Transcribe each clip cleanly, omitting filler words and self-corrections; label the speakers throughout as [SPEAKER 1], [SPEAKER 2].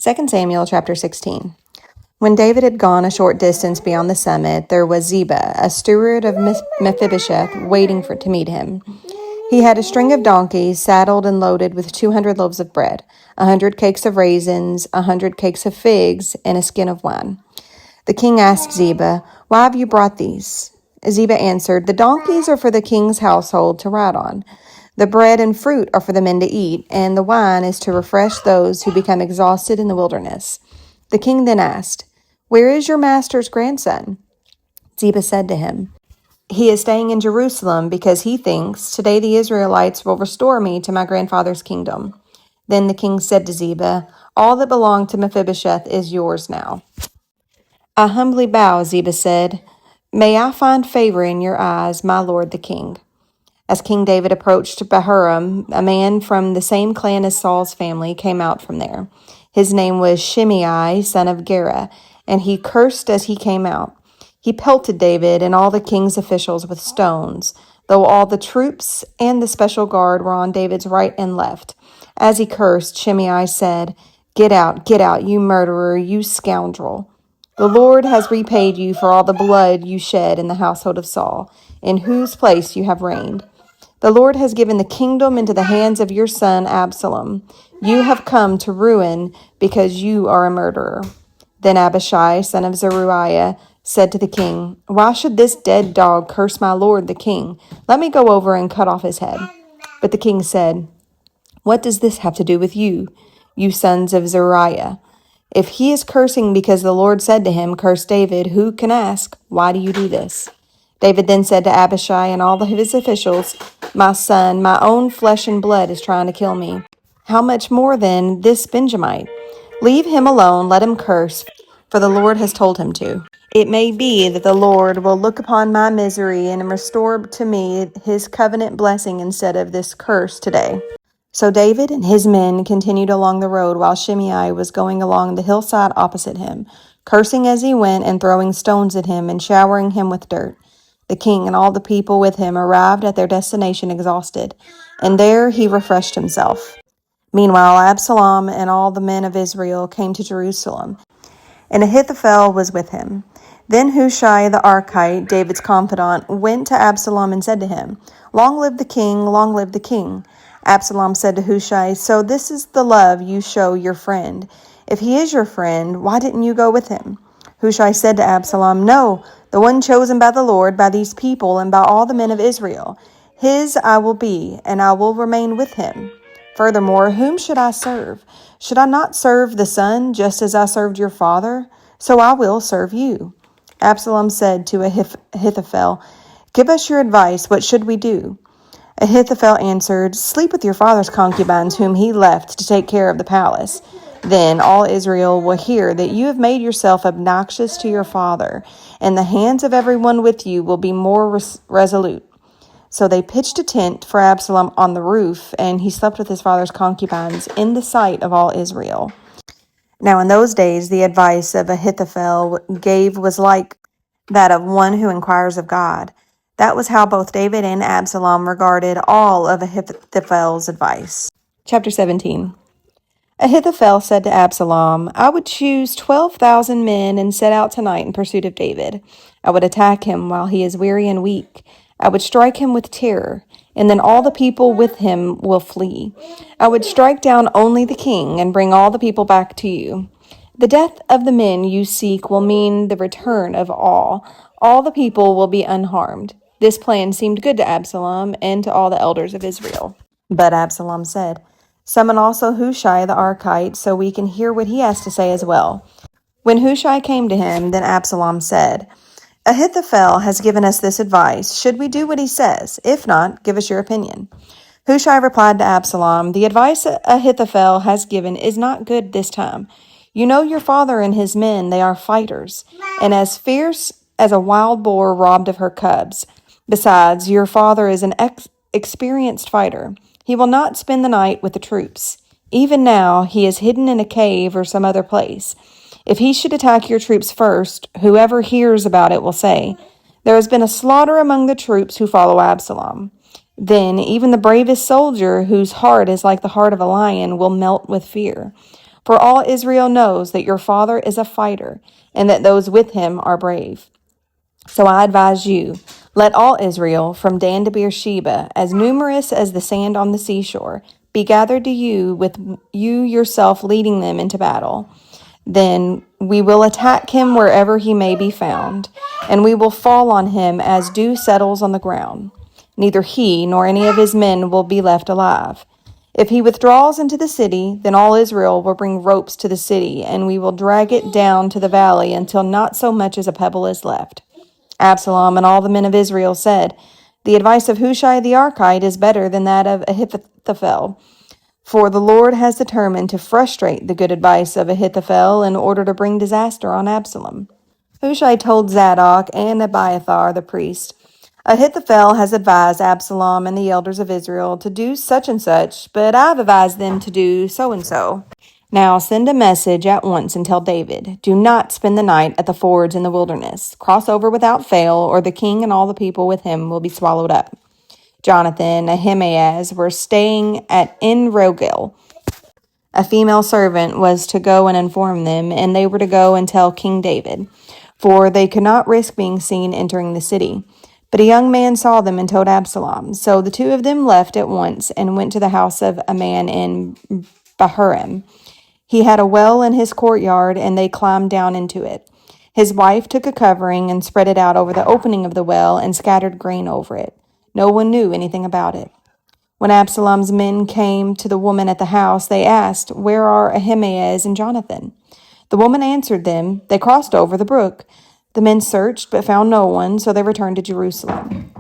[SPEAKER 1] 2 Samuel chapter 16. When David had gone a short distance beyond the summit, there was Ziba, a steward of Mephibosheth, waiting to meet him. He had a string of donkeys saddled and loaded with 200 loaves of bread, 100 cakes of raisins, 100 cakes of figs, and a skin of wine. The king asked Ziba, "Why have you brought these?" Ziba answered, "The donkeys are for the king's household to ride on. The bread and fruit are for the men to eat, and the wine is to refresh those who become exhausted in the wilderness." The king then asked, "Where is your master's grandson?" Ziba said to him, "He is staying in Jerusalem because he thinks, 'Today the Israelites will restore me to my grandfather's kingdom.'" Then the king said to Ziba, "All that belonged to Mephibosheth is yours now." "I humbly bow," Ziba said. "May I find favor in your eyes, my lord the king." As King David approached Bahurim, a man from the same clan as Saul's family came out from there. His name was Shimei, son of Gera, and he cursed as he came out. He pelted David and all the king's officials with stones, though all the troops and the special guard were on David's right and left. As he cursed, Shimei said, get out, you murderer, you scoundrel. The Lord has repaid you for all the blood you shed in the household of Saul, in whose place you have reigned. The Lord has given the kingdom into the hands of your son Absalom. You have come to ruin because you are a murderer." Then Abishai, son of Zeruiah, said to the king, "Why should this dead dog curse my lord the king? Let me go over and cut off his head." But the king said, "What does this have to do with you, you sons of Zeruiah? If he is cursing because the Lord said to him, 'Curse David,' who can ask, 'Why do you do this?'" David then said to Abishai and all of his officials, "My son, my own flesh and blood is trying to kill me. How much more then this Benjamite? Leave him alone, let him curse, for the Lord has told him to. It may be that the Lord will look upon my misery and restore to me his covenant blessing instead of this curse today." So David and his men continued along the road while Shimei was going along the hillside opposite him, cursing as he went and throwing stones at him and showering him with dirt. The king and all the people with him arrived at their destination exhausted, and there he refreshed himself. Meanwhile, Absalom and all the men of Israel came to Jerusalem, and Ahithophel was with him. Then Hushai the Archite, David's confidant, went to Absalom and said to him, "Long live the king, long live the king." Absalom said to Hushai, "So this is the love you show your friend. If he is your friend, why didn't you go with him?" Hushai said to Absalom, "No, the one chosen by the Lord, by these people, and by all the men of Israel. His I will be, and I will remain with him. Furthermore, whom should I serve? Should I not serve the son, just as I served your father? So I will serve you." Absalom said to Ahithophel, "Give us your advice. What should we do?" Ahithophel answered, "Sleep with your father's concubines, whom he left to take care of the palace. Then all Israel will hear that you have made yourself obnoxious to your father, and the hands of everyone with you will be more resolute." So they pitched a tent for Absalom on the roof, and he slept with his father's concubines in the sight of all Israel. Now in those days the advice of Ahithophel gave was like that of one who inquires of God. That was how both David and Absalom regarded all of Ahithophel's advice. Chapter 17. Ahithophel said to Absalom, "I would choose 12,000 men and set out tonight in pursuit of David. I would attack him while he is weary and weak. I would strike him with terror, and then all the people with him will flee. I would strike down only the king and bring all the people back to you. The death of the men you seek will mean the return of all. All the people will be unharmed." This plan seemed good to Absalom and to all the elders of Israel. But Absalom said, "Summon also Hushai the Archite, so we can hear what he has to say as well." When Hushai came to him, then Absalom said, "Ahithophel has given us this advice. Should we do what he says? If not, give us your opinion." Hushai replied to Absalom, "The advice Ahithophel has given is not good this time. You know your father and his men, they are fighters, and as fierce as a wild boar robbed of her cubs. Besides, your father is an experienced fighter. He will not spend the night with the troops. Even now, he is hidden in a cave or some other place. If he should attack your troops first, whoever hears about it will say, 'There has been a slaughter among the troops who follow Absalom.' Then even the bravest soldier, whose heart is like the heart of a lion, will melt with fear. for all Israel knows that your father is a fighter, and that those with him are brave. So I advise you, let all Israel, from Dan to Beersheba, as numerous as the sand on the seashore, be gathered to you, with you yourself leading them into battle. Then we will attack him wherever he may be found, and we will fall on him as dew settles on the ground. Neither he nor any of his men will be left alive. If he withdraws into the city, then all Israel will bring ropes to the city, and we will drag it down to the valley until not so much as a pebble is left. Absalom and all the men of Israel said, the advice of Hushai the Archite is better than that of Ahithophel, for the Lord has determined to frustrate the good advice of Ahithophel in order to bring disaster on Absalom. Hushai told Zadok and Abiathar the priest, Ahithophel has advised Absalom and the elders of Israel to do such and such, but I've advised them to do so and so. Now send a message at once and tell David, do not spend the night at the fords in the wilderness. Cross over without fail, or the king and all the people with him will be swallowed up. Jonathan and Ahimaaz were staying at En-Rogel. A female servant was to go and inform them, and they were to go and tell King David, for they could not risk being seen entering the city. But a young man saw them and told Absalom. So the two of them left at once and went to the house of a man in Bahurim. He had a well in his courtyard, and they climbed down into it. His wife took a covering and spread it out over the opening of the well and scattered grain over it. No one knew anything about it. When Absalom's men came to the woman at the house, they asked, where are Ahimaaz and Jonathan? The woman answered them, they crossed over the brook. The men searched, but found no one, so they returned to Jerusalem.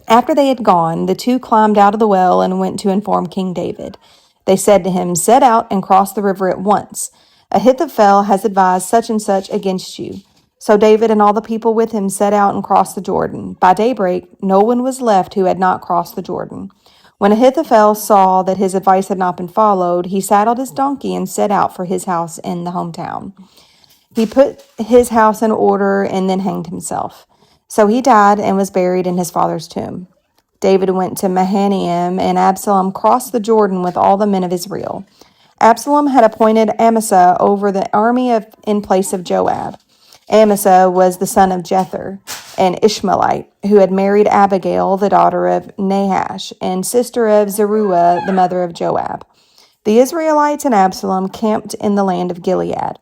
[SPEAKER 1] After they had gone, the two climbed out of the well and went to inform King David. They said to him, set out and cross the river at once. Ahithophel has advised such and such against you. So David and all the people with him set out and crossed the Jordan. By daybreak, no one was left who had not crossed the Jordan. When Ahithophel saw that his advice had not been followed, he saddled his donkey and set out for his house in the hometown. He put his house in order and then hanged himself. So he died and was buried in his father's tomb. David went to Mahanaim, and Absalom crossed the Jordan with all the men of Israel. Absalom had appointed Amasa over the army in place of Joab. Amasa was the son of Jether, an Ishmaelite, who had married Abigail, the daughter of Nahash, and sister of Zeruiah, the mother of Joab. The Israelites and Absalom camped in the land of Gilead.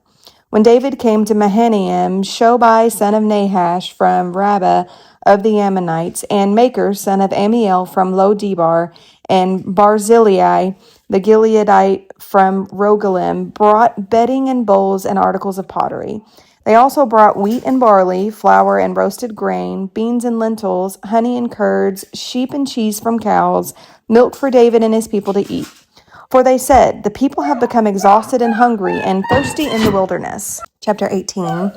[SPEAKER 1] When David came to Mahanaim, Shobai, son of Nahash, from Rabbah of the Ammonites, and Maker, son of Amiel, from Lo-debar, and Barzillai, the Gileadite, from Rogelim, brought bedding and bowls and articles of pottery. They also brought wheat and barley, flour and roasted grain, beans and lentils, honey and curds, sheep and cheese from cows, milk for David and his people to eat. For they said, the people have become exhausted and hungry and thirsty in the wilderness. Chapter 18.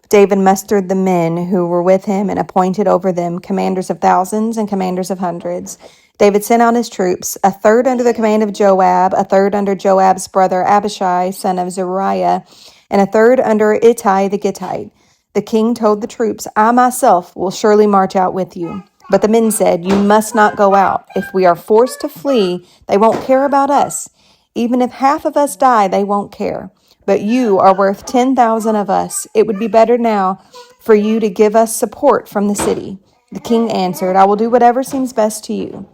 [SPEAKER 1] David mustered the men who were with him and appointed over them commanders of thousands and commanders of hundreds. David sent out his troops, a third under the command of Joab, a third under Joab's brother Abishai, son of Zeruiah, and a third under Ittai the Gittite. The king told the troops, I myself will surely march out with you. But the men said, you must not go out. If we are forced to flee, they won't care about us. Even if half of us die, they won't care. But you are worth 10,000 of us. It would be better now for you to give us support from the city. The king answered, I will do whatever seems best to you.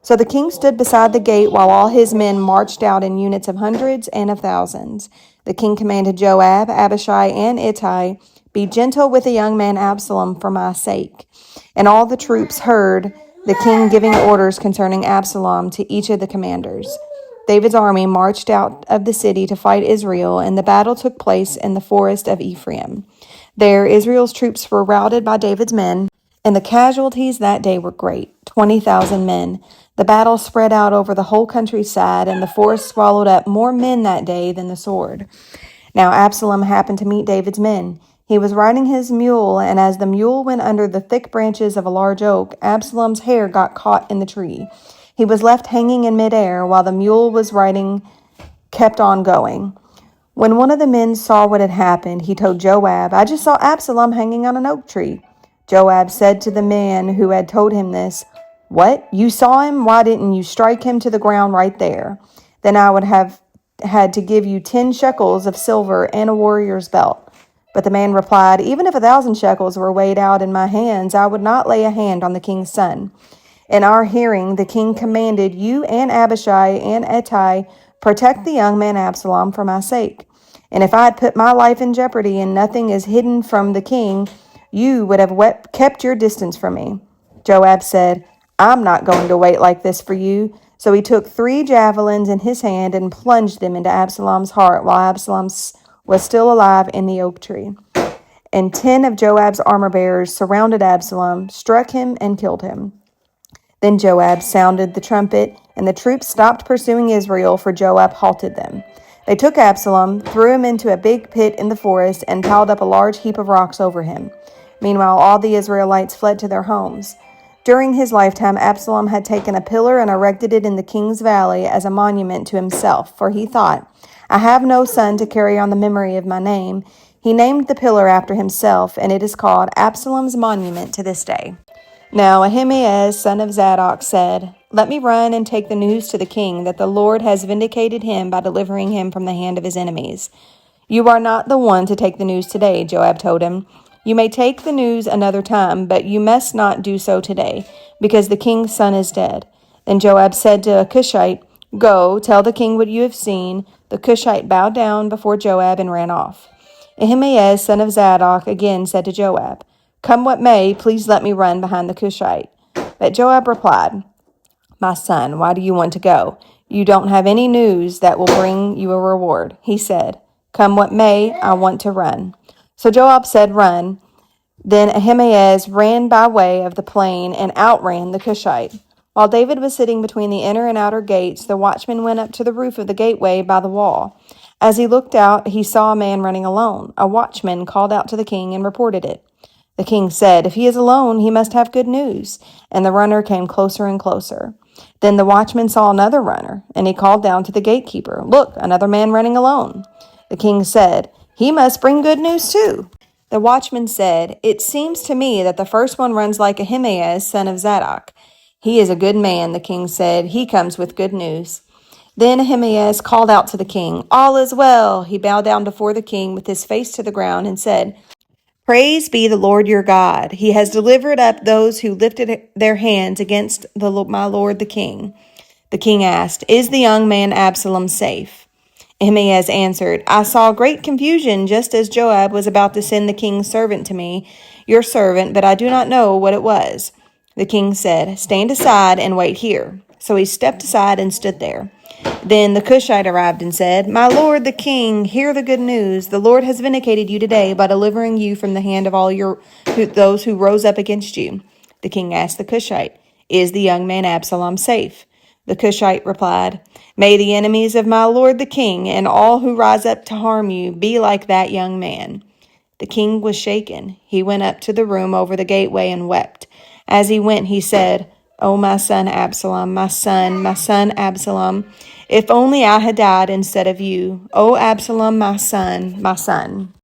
[SPEAKER 1] So the king stood beside the gate while all his men marched out in units of hundreds and of thousands. The king commanded Joab, Abishai, and Ittai, be gentle with the young man Absalom for my sake. And all the troops heard the king giving orders concerning Absalom to each of the commanders. David's army marched out of the city to fight Israel, and the battle took place in the forest of Ephraim. There, Israel's troops were routed by David's men, and the casualties that day were great, 20,000 men. The battle spread out over the whole countryside, and the forest swallowed up more men that day than the sword. Now Absalom happened to meet David's men. He was riding his mule, and as the mule went under the thick branches of a large oak, Absalom's hair got caught in the tree. He was left hanging in midair while the mule was riding kept on going. When one of the men saw what had happened, he told Joab, I just saw Absalom hanging on an oak tree. Joab said to the man who had told him this, What? You saw him? Why didn't you strike him to the ground right there? Then I would have had to give you 10 shekels of silver and a warrior's belt. But the man replied, Even if 1,000 shekels were weighed out in my hands, I would not lay a hand on the king's son. In our hearing, the king commanded, You and Abishai and Ittai protect the young man Absalom for my sake. And if I had put my life in jeopardy and nothing is hidden from the king, you would have kept your distance from me. Joab said, I'm not going to wait like this for you. So he took 3 javelins in his hand and plunged them into Absalom's heart while Absalom was still alive in the oak tree. And 10 of Joab's armor-bearers surrounded Absalom, struck him, and killed him. Then Joab sounded the trumpet, and the troops stopped pursuing Israel, for Joab halted them. They took Absalom, threw him into a big pit in the forest, and piled up a large heap of rocks over him. Meanwhile, all the Israelites fled to their homes. During his lifetime, Absalom had taken a pillar and erected it in the king's valley as a monument to himself, for he thought, I have no son to carry on the memory of my name. He named the pillar after himself, and it is called Absalom's Monument to this day. Now Ahimaaz, son of Zadok, said, Let me run and take the news to the king that the Lord has vindicated him by delivering him from the hand of his enemies. You are not the one to take the news today, Joab told him. You may take the news another time, but you must not do so today, because the king's son is dead. Then Joab said to a Cushite, Go, tell the king what you have seen. The Cushite bowed down before Joab and ran off. Ahimaaz, son of Zadok, again said to Joab, Come what may, please let me run behind the Cushite. But Joab replied, My son, why do you want to go? You don't have any news that will bring you a reward. He said, Come what may, I want to run. So Joab said, Run. Then Ahimaaz ran by way of the plain and outran the Cushite. While David was sitting between the inner and outer gates, the watchman went up to the roof of the gateway by the wall. As he looked out, he saw a man running alone. A watchman called out to the king and reported it. The king said, If he is alone, he must have good news. And the runner came closer and closer. Then the watchman saw another runner, and he called down to the gatekeeper, Look, another man running alone. The king said, He must bring good news too. The watchman said, It seems to me that the first one runs like Ahimaaz, son of Zadok. He is a good man, the king said. He comes with good news. Then Ahimaaz called out to the king, All is well. He bowed down before the king with his face to the ground and said, Praise be the Lord your God. He has delivered up those who lifted their hands against my lord the king. The king asked, Is the young man Absalom safe? Ahimaaz answered, I saw great confusion just as Joab was about to send the king's servant to me, your servant, but I do not know what it was. The king said, Stand aside and wait here. So he stepped aside and stood there. Then the Cushite arrived and said, My lord the king, hear the good news. The Lord has vindicated you today by delivering you from the hand of all those who rose up against you. The king asked the Cushite, Is the young man Absalom safe? The Cushite replied, May the enemies of my lord the king and all who rise up to harm you be like that young man. The king was shaken. He went up to the room over the gateway and wept. As he went, he said, Oh, my son Absalom, my son Absalom, if only I had died instead of you. Oh, Absalom, my son, my son.